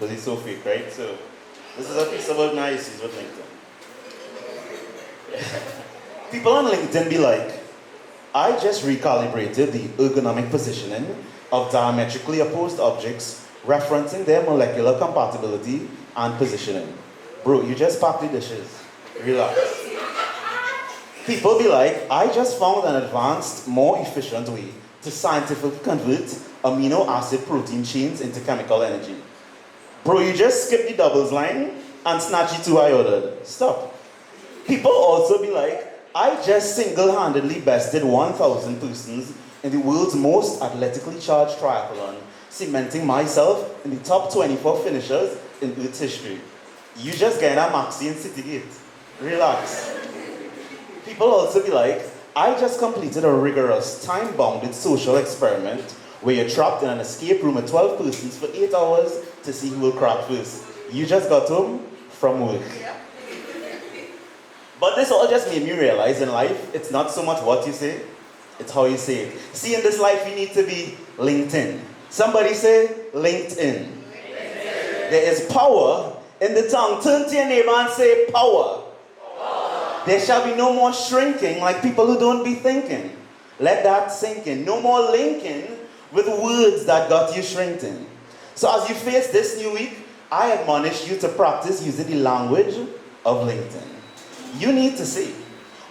But it's so fake, right? So this is a piece about niceties with LinkedIn. People on LinkedIn be like, I just recalibrated the ergonomic positioning of diametrically opposed objects, referencing their molecular compatibility and positioning. Bro, you just packed the dishes. Relax. People be like, I just found an advanced, more efficient way to scientifically convert amino acid protein chains into chemical energy. Bro, you just skipped the doubles line and snatched the two I ordered. Stop. People also be like, I just single-handedly bested 1,000 persons in the world's most athletically charged triathlon, cementing myself in the top 24 finishers in Earth's history. You just get a maxi in Citygate. Relax. People also be like, I just completed a rigorous, time-bounded social experiment where you're trapped in an escape room with 12 persons for 8 hours to see who will crack first. You just got home from work. But this all just made me realize in life, it's not so much what you say, it's how you say it. See, in this life, you need to be LinkedIn. Somebody say LinkedIn. There is power in the tongue. Turn to your neighbor and say power. There shall be no more shrinking like people who don't be thinking. Let that sink in. No more linking with words that got you shrinking. So as you face this new week, I admonish you to practice using the language of LinkedIn. You need to say,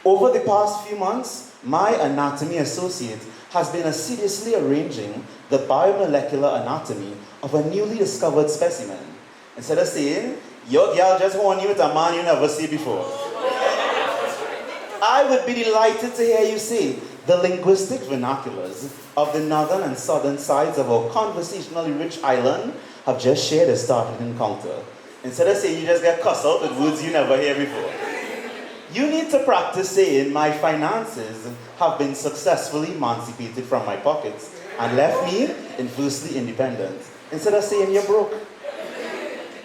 over the past few months, my anatomy associate has been assiduously arranging the biomolecular anatomy of a newly discovered specimen. Instead of saying, your girl just warned you with a man you never see before. I would be delighted to hear you say the linguistic vernaculars of the northern and southern sides of our conversationally rich island have just shared a startling encounter. Instead of saying you just get cussed out with words you never hear before. You need to practice saying my finances have been successfully emancipated from my pockets and left me inversely independent. Instead of saying you're broke.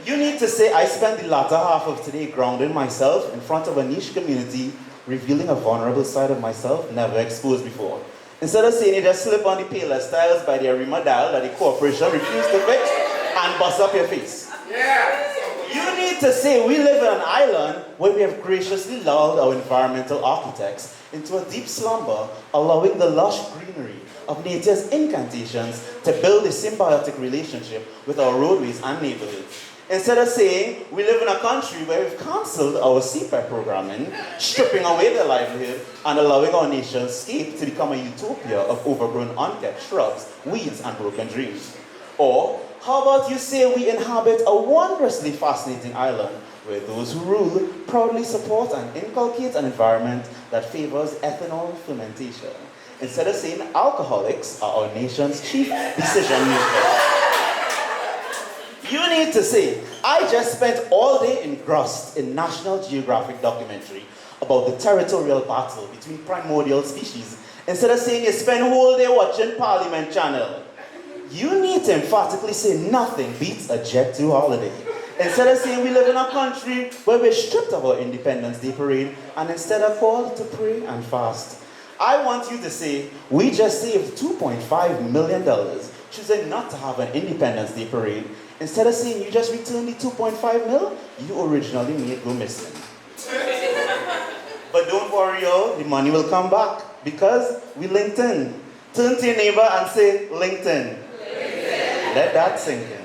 You need to say I spent the latter half of today grounding myself in front of a niche community, revealing a vulnerable side of myself never exposed before. Instead of saying you just slip on the payless styles by the Arima dial that the corporation refused to fix and bust up your face. Yeah. You need to say we live in an island where we have graciously lulled our environmental architects into a deep slumber, allowing the lush greenery of nature's incantations to build a symbiotic relationship with our roadways and neighborhoods. Instead of saying we live in a country where we've cancelled our CPEP programming, stripping away their livelihood and allowing our nation's scape to become a utopia of overgrown unkept shrubs, weeds and broken dreams. Or how about you say we inhabit a wondrously fascinating island where those who rule proudly support and inculcate an environment that favors ethanol fermentation. Instead of saying alcoholics are our nation's chief decision makers. You need to say, I just spent all day engrossed in National Geographic documentary about the territorial battle between primordial species. Instead of saying you spend whole day watching Parliament Channel. You need to emphatically say nothing beats a Jet 2 holiday. Instead of saying we live in a country where we're stripped of our Independence Day parade and instead are called to pray and fast. I want you to say, we just saved $2.5 million choosing not to have an Independence Day parade. Instead of saying you just returned the 2.5 mil you originally made go missing. But don't worry, y'all, the money will come back because we LinkedIn. Turn to your neighbor and say LinkedIn. Let that sink in.